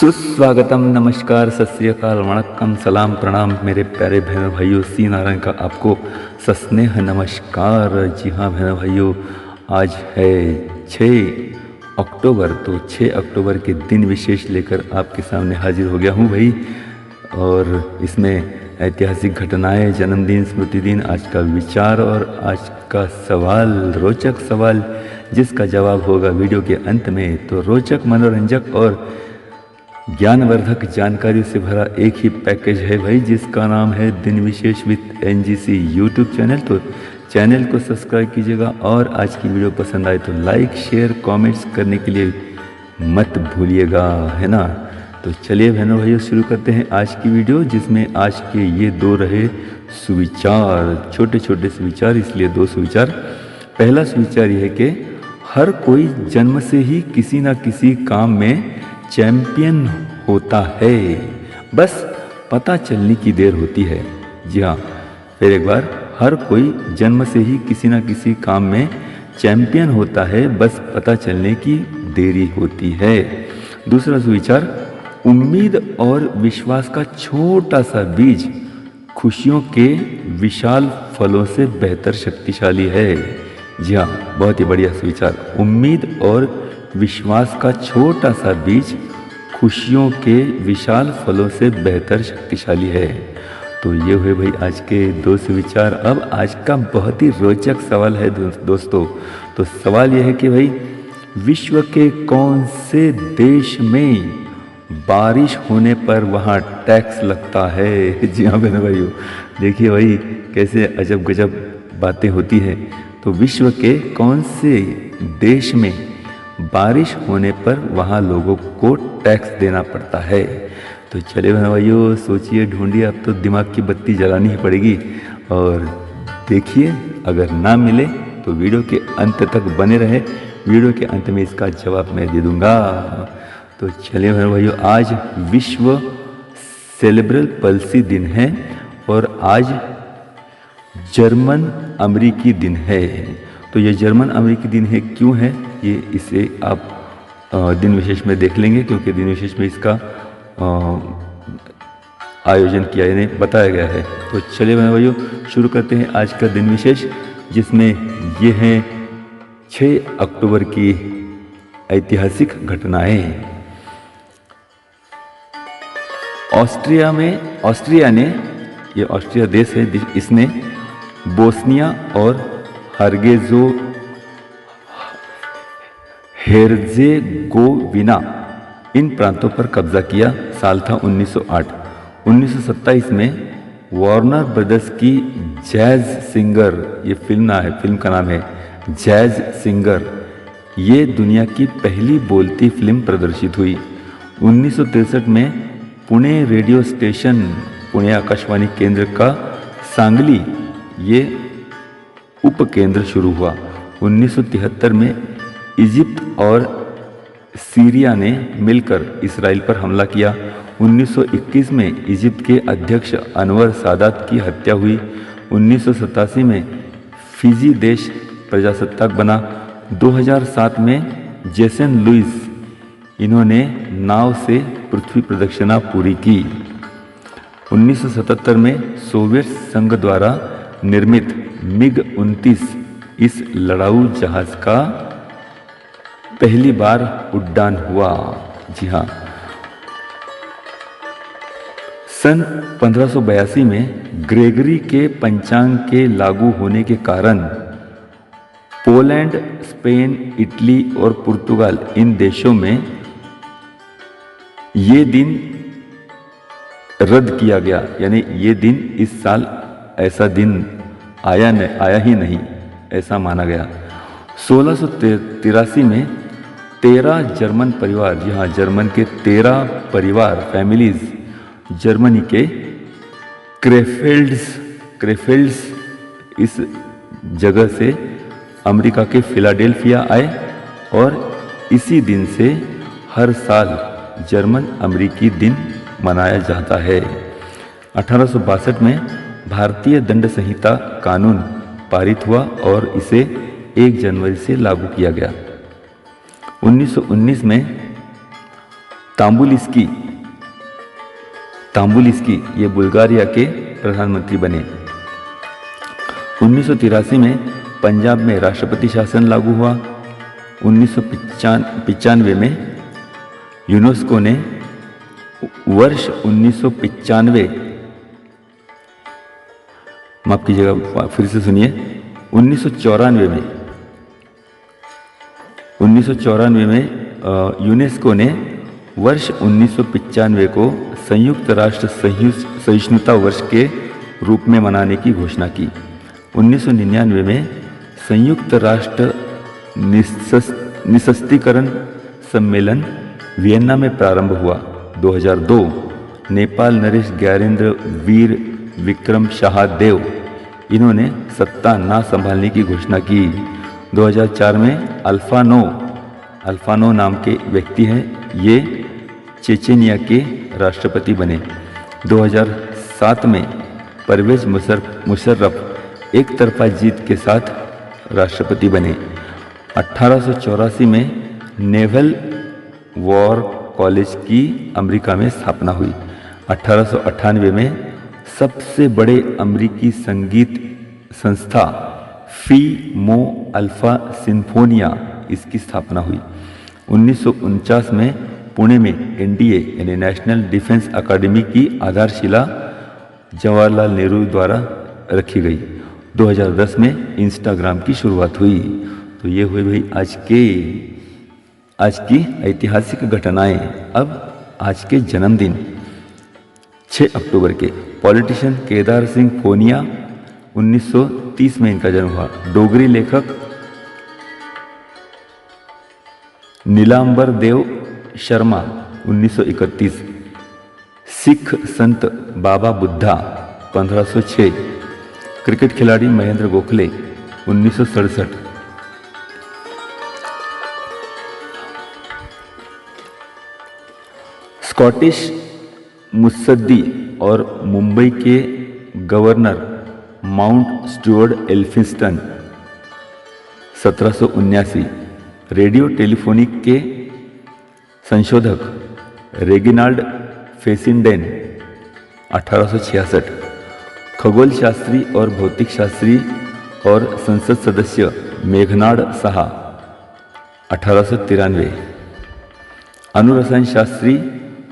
सुस्वागतम, नमस्कार, सत श्री अकाल, वणक्कम, सलाम, प्रणाम मेरे प्यारे बहन भाइयों। सी नारायण का आपको सस्नेह नमस्कार। जी हाँ बहन भाइयों, आज है 6 अक्टूबर। तो 6 अक्टूबर के दिन विशेष लेकर आपके सामने हाजिर हो गया हूँ भाई। और इसमें ऐतिहासिक घटनाएं, जन्मदिन, स्मृति दिन, आज का विचार और आज का सवाल, रोचक सवाल जिसका जवाब होगा वीडियो के अंत में। तो रोचक, मनोरंजक और ज्ञानवर्धक जानकारियों से भरा एक ही पैकेज है भाई, जिसका नाम है दिन विशेष विद एनजीसी यूट्यूब चैनल। तो चैनल को सब्सक्राइब कीजिएगा और आज की वीडियो पसंद आए तो लाइक, शेयर, कमेंट्स करने के लिए मत भूलिएगा, है ना। तो चलिए बहनों भाइयों, शुरू करते हैं आज की वीडियो, जिसमें आज के ये 2 रहे सुविचार, छोटे छोटे सुविचार, इसलिए 2 सुविचार। पहला सुविचार यह है कि हर कोई जन्म से ही किसी न किसी काम में चैंपियन होता है, बस पता चलने की देर होती है। जी हाँ, फिर एक बार, हर कोई जन्म से ही किसी न किसी काम में चैंपियन होता है, बस पता चलने की देरी होती है। दूसरा सुविचार, उम्मीद और विश्वास का छोटा सा बीज खुशियों के विशाल फलों से बेहतर शक्तिशाली है। जी हाँ, बहुत ही बढ़िया सुविचार। उम्मीद और विश्वास का छोटा सा बीज खुशियों के विशाल फलों से बेहतर शक्तिशाली है। तो ये हुए भाई आज के 2 सुविचार। अब आज का बहुत ही रोचक सवाल है दोस्तों। तो सवाल यह है कि भाई, विश्व के कौन से देश में बारिश होने पर वहाँ टैक्स लगता है? जी हाँ बहनों भाइयों, देखिए भाई कैसे अजब गजब बातें होती हैं। तो विश्व के कौन से देश में बारिश होने पर वहाँ लोगों को टैक्स देना पड़ता है? तो चलिए बहनों भाइयों, सोचिए, ढूंढिए, अब तो दिमाग की बत्ती जलानी ही पड़ेगी। और देखिए, अगर ना मिले तो वीडियो के अंत तक बने रहे, वीडियो के अंत में इसका जवाब मैं दे दूंगा। तो चलिए बहनों भाइयों, आज विश्व सेरेब्रल पल्सी दिन है और आज जर्मन अमेरिकी दिन है। तो ये जर्मन अमेरिकी दिन है, क्यों है ये, इसे आप दिन विशेष में देख लेंगे, क्योंकि दिन विशेष में इसका आयोजन किया, यानी बताया गया है। तो चलिए भाइयों, शुरू करते हैं आज का दिन विशेष, जिसमें ये हैं 6 अक्टूबर की ऐतिहासिक घटनाएं। ऑस्ट्रिया ने, ये ऑस्ट्रिया देश है, इसने बोस्निया और हेर्जेगोविना इन प्रांतों पर कब्जा किया। साल था 1908। 1927 में वार्नर ब्रदर्स की जैज सिंगर, ये फिल्म का नाम है जैज सिंगर, ये दुनिया की पहली बोलती फिल्म प्रदर्शित हुई। 1963 में पुणे रेडियो स्टेशन, पुणे आकाशवाणी केंद्र का सांगली ये उप केंद्र शुरू हुआ। 1973 में इजिप्ट और सीरिया ने मिलकर इसराइल पर हमला किया। 1921 में इजिप्ट के अध्यक्ष अनवर सादात की हत्या हुई। 1987 में फिजी देश प्रजासत्ताक बना। 2007 में जेसन लुइस, इन्होंने नाव से पृथ्वी प्रदक्षिणा पूरी की। 1977 में सोवियत संघ द्वारा निर्मित MiG-29 इस लड़ाऊ जहाज का पहली बार उड्डान हुआ। जी हाँ, सन 1582 में ग्रेगरी के पंचांग के लागू होने के कारण पोलैंड, स्पेन, इटली और पुर्तगाल, इन देशों में ये दिन रद्द किया गया, यानी ये दिन इस साल ऐसा दिन आया ही नहीं, ऐसा माना गया। 1683 में 13 जर्मन परिवार, जी हाँ, जर्मन के 13 परिवार, फैमिलीज, जर्मनी के क्रेफेल्ड्स इस जगह से अमेरिका के फिलाडेल्फिया आए और इसी दिन से हर साल जर्मन अमेरिकी दिन मनाया जाता है। 1862 में भारतीय दंड संहिता कानून पारित हुआ और इसे 1 जनवरी से लागू किया गया। 1919 में ताम्बुलिस्की ये बुल्गारिया के प्रधानमंत्री बने। 1983 में पंजाब में राष्ट्रपति शासन लागू हुआ। 1995 में यूनेस्को ने वर्ष 1995, माफ कीजिएगा फिर से सुनिए, 1994 में यूनेस्को ने वर्ष 1995 को संयुक्त राष्ट्र सहिष्णुता वर्ष के रूप में मनाने की घोषणा की। 1999 में संयुक्त राष्ट्र निशस्त्रीकरण सम्मेलन वियन्ना में प्रारंभ हुआ। 2002 नेपाल नरेश ज्ञानेंद्र वीर विक्रम शाहदेव, इन्होंने सत्ता ना संभालने की घोषणा की। 2004 में अल्फानो नाम के व्यक्ति हैं, ये चेचेनिया के राष्ट्रपति बने। 2007 में परवेज मुशर्रफ एक तरफा जीत के साथ राष्ट्रपति बने। 1884 में नेवल वॉर कॉलेज की अमेरिका में स्थापना हुई। 1898 में सबसे बड़े अमेरिकी संगीत संस्था फी मो अल्फा सिम्फोनिया, इसकी स्थापना हुई। 1949 में पुणे में एनडीए यानी नेशनल डिफेंस अकादमी की आधारशिला जवाहरलाल नेहरू द्वारा रखी गई। 2010 में इंस्टाग्राम की शुरुआत हुई। तो ये हुई भाई आज की ऐतिहासिक घटनाएं। अब आज के जन्मदिन 6 अक्टूबर के पॉलिटिशियन केदार सिंह फोनिया, 1930 में इनका जन्म हुआ। डोगरी लेखक नीलांबर देव शर्मा, 1931। सिख संत बाबा बुद्धा, 1506। क्रिकेट खिलाड़ी महेंद्र गोखले, 1967। स्कॉटिश मुत्सद्दी और मुंबई के governor mount Stuart Elphinstone, 1779। Radio telephonic के संशोधक रेगिनाल्ड फेसिंडेन, 1866। खगोल शास्त्री और भौतिक शास्त्री और संसद सदस्य मेघनाड साहा, 1893। अनुरसायन शास्त्री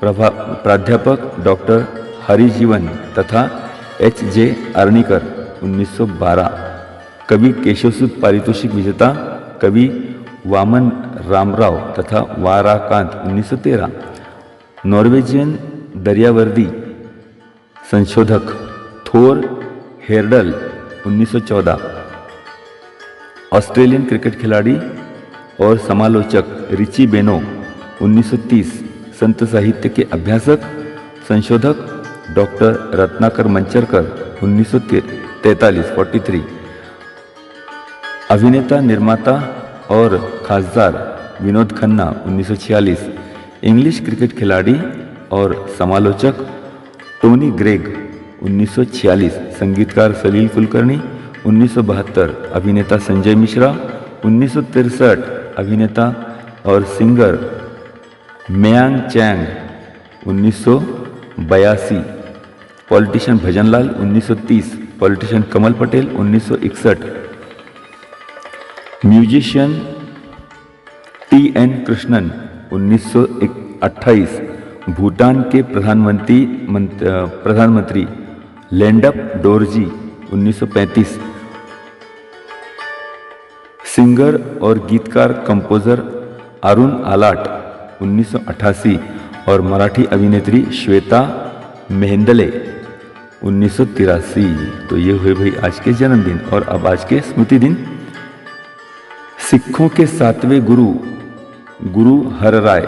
प्राध्यापक डॉक्टर हरिजीवन तथा H.J. अर्णिकर, 1912। कवि केशवसुत पारितोषिक विजेता कवि वामन रामराव तथा वाराकांत, 1913। नॉर्वेजियन दरियावर्दी संशोधक थोर हेरडल, 1914। ऑस्ट्रेलियन क्रिकेट खिलाड़ी और समालोचक रिची बेनो, 1930। संत साहित्य के अभ्यासक संशोधक डॉक्टर रत्नाकर मंचरकर, 1943। अभिनेता, निर्माता और खासदार विनोद खन्ना, 1946। इंग्लिश क्रिकेट खिलाड़ी और समालोचक टोनी ग्रेग, 1946। संगीतकार सलील कुलकर्णी, 1972। अभिनेता संजय मिश्रा, 1963। अभिनेता और singer मयांग Chang, 1982। Politician Bhajanlal, 1930। Politician Kamal Patel, 1961। Musician T.N. Krishnan, 1928। Bhutan के प्रधानमंत्री लेंडप डोरजी, 1935। सिंगर और गीतकार कंपोजर अरुण आलाट, 1988। और मराठी अभिनेत्री श्वेता मेहंदले, 1983। तो ये हुए भाई आज के जन्मदिन। और अब आज के स्मृति दिन। सिखों के 7वें गुरु हर राय,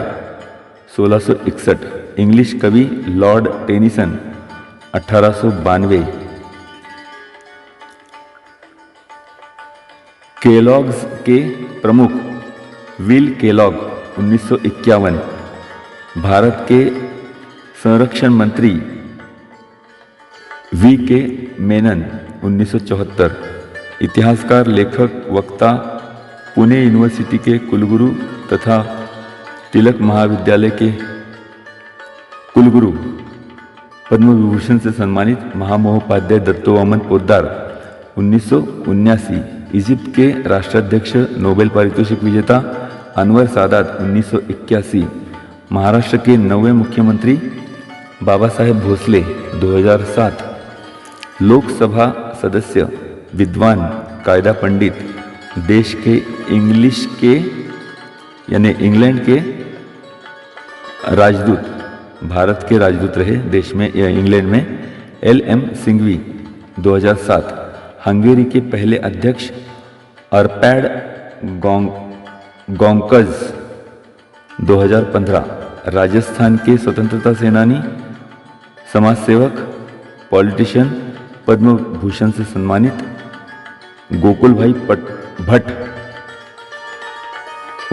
1661। इंग्लिश कवि लॉर्ड टेनिसन, 1892। केलॉग्स के प्रमुख विल केलॉग, 1951। भारत के संरक्षण मंत्री V.K. मेनन, 1974। इतिहासकार, लेखक, वक्ता, पुणे यूनिवर्सिटी के कुलगुरु तथा तिलक महाविद्यालय के कुलगुरु, पद्म विभूषण से सम्मानित महामहोपाध्याय दत्तोवामन पोद्दार 1979, इजिप्ट के राष्ट्राध्यक्ष नोबेल पारितोषिक विजेता अनवर सादात 1981, महाराष्ट्र के 9वें मुख्यमंत्री बाबा साहेब भोसले 2007, लोकसभा सदस्य विद्वान कायदा पंडित, देश के इंग्लिश के यानी इंग्लैंड के राजदूत, भारत के राजदूत रहे देश में या इंग्लैंड में, LM सिंघवी 2007, हंगेरी के पहले अध्यक्ष अर्पैड गोंकज 2015, राजस्थान के स्वतंत्रता सेनानी, समाज सेवक, पॉलिटिशियन, पद्म भूषण से सम्मानित गोकुल भाई भट्ट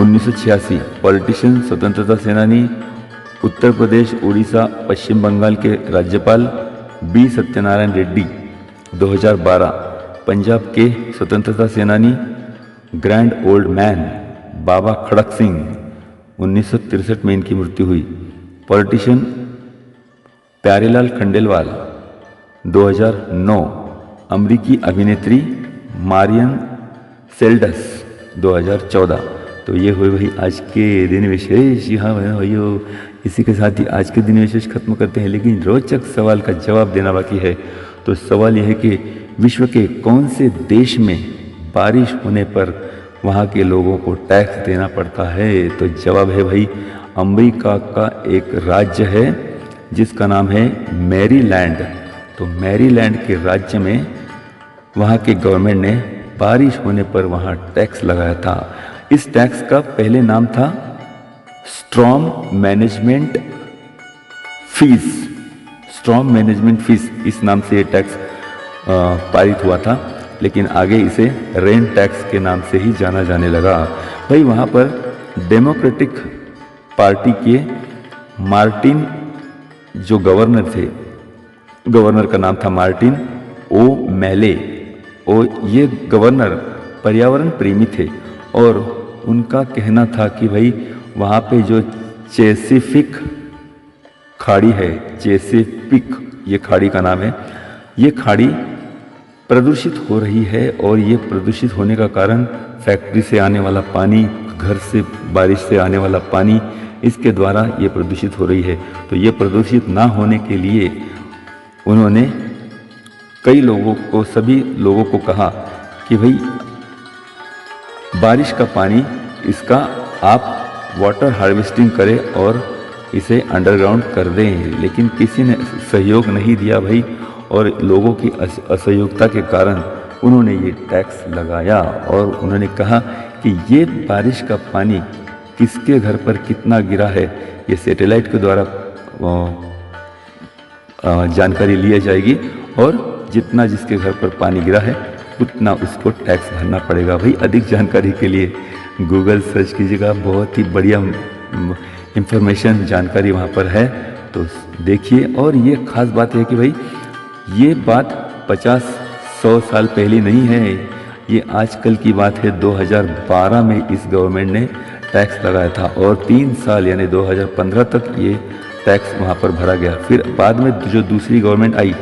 1986, पॉलिटिशियन, स्वतंत्रता सेनानी, उत्तर प्रदेश, उड़ीसा, पश्चिम बंगाल के राज्यपाल B सत्यनारायण रेड्डी 2012, पंजाब के स्वतंत्रता सेनानी, ग्रैंड ओल्ड मैन बाबा खड़क सिंह 1963 में इनकी मृत्यु हुई, पॉलिटिशियन प्यारेलाल खंडेलवाल 2009, अमेरिकी अभिनेत्री मारियन सेल्डस 2014। तो ये हुए भाई आज के दिन विशेष। हाँ भाइयों, इसी के साथ ही आज के दिन विशेष खत्म करते हैं, लेकिन रोचक सवाल का जवाब देना बाकी है। तो सवाल यह है कि विश्व के कौन से देश में बारिश होने पर वहाँ के लोगों को टैक्स देना पड़ता है? तो जवाब है भाई अमेरिका का एक राज्य है जिसका नाम है मैरीलैंड। तो मैरीलैंड के राज्य में वहाँ के गवर्नमेंट ने बारिश होने पर वहाँ टैक्स लगाया था। इस टैक्स का पहले नाम था storm management fees. Storm management fees इस नाम से ये टैक्स पारित हुआ था, लेकिन आगे इसे रेन टैक्स के नाम से ही जाना जाने लगा। भाई वहाँ पर डेमोक्रेटिक पार्टी के मार्टिन जो गवर्नर थे, गवर्नर का नाम था मार्टिन ओ मैले। और ये गवर्नर पर्यावरण प्रेमी थे और उनका कहना था कि भाई वहाँ पे जो चेसिफिक खाड़ी है, चेसिफिक ये खाड़ी का नाम है, ये खाड़ी प्रदूषित हो रही है और ये प्रदूषित होने का कारण फैक्ट्री से आने वाला पानी, घर से बारिश से आने वाला पानी, इसके द्वारा ये प्रदूषित हो रही है। तो ये प्रदूषित ना होने के लिए उन्होंने कई लोगों को, सभी लोगों को कहा कि भाई बारिश का पानी इसका आप वाटर हार्वेस्टिंग करें और इसे अंडरग्राउंड कर दें। लेकिन किसी ने सहयोग नहीं दिया भाई, और लोगों की असहयोगता के कारण उन्होंने ये टैक्स लगाया और उन्होंने कहा कि ये बारिश का पानी किसके घर पर कितना गिरा है ये सैटेलाइट के द्वारा जानकारी लिया जाएगी और जितना जिसके घर पर पानी गिरा है उतना उसको टैक्स भरना पड़ेगा। भाई अधिक जानकारी के लिए गूगल सर्च कीजिएगा, बहुत ही बढ़िया इंफॉर्मेशन जानकारी वहाँ पर है, तो देखिए। और ये ख़ास बात है कि भाई ये बात 50-100 साल पहले नहीं है, ये आजकल की बात है। 2012 में इस गवर्नमेंट ने टैक्स लगाया था और 3 साल यानी 2015 तक ये टैक्स वहाँ पर भरा गया। फिर बाद में जो दूसरी गवर्नमेंट आई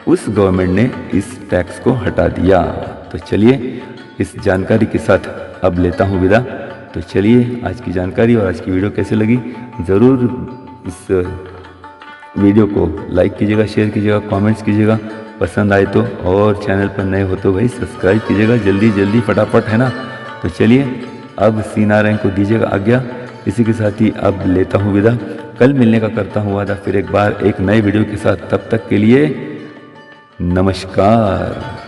उस गवर्नमेंट ने इस टैक्स को हटा दिया। तो चलिए इस जानकारी के साथ अब लेता हूँ विदा। तो चलिए आज की जानकारी और आज की वीडियो कैसे लगी ज़रूर इस वीडियो को लाइक कीजिएगा, शेयर कीजिएगा, कमेंट्स कीजिएगा, पसंद आए तो, और चैनल पर नए हो तो भाई सब्सक्राइब कीजिएगा जल्दी जल्दी फटाफट, है ना। तो चलिए अब सीनारायण को दीजिएगा आज्ञा। इसी के साथ ही अब लेता हूँ विदा। कल मिलने का करता हूँ वादा फिर एक बार एक नए वीडियो के साथ। तब तक के लिए नमस्कार।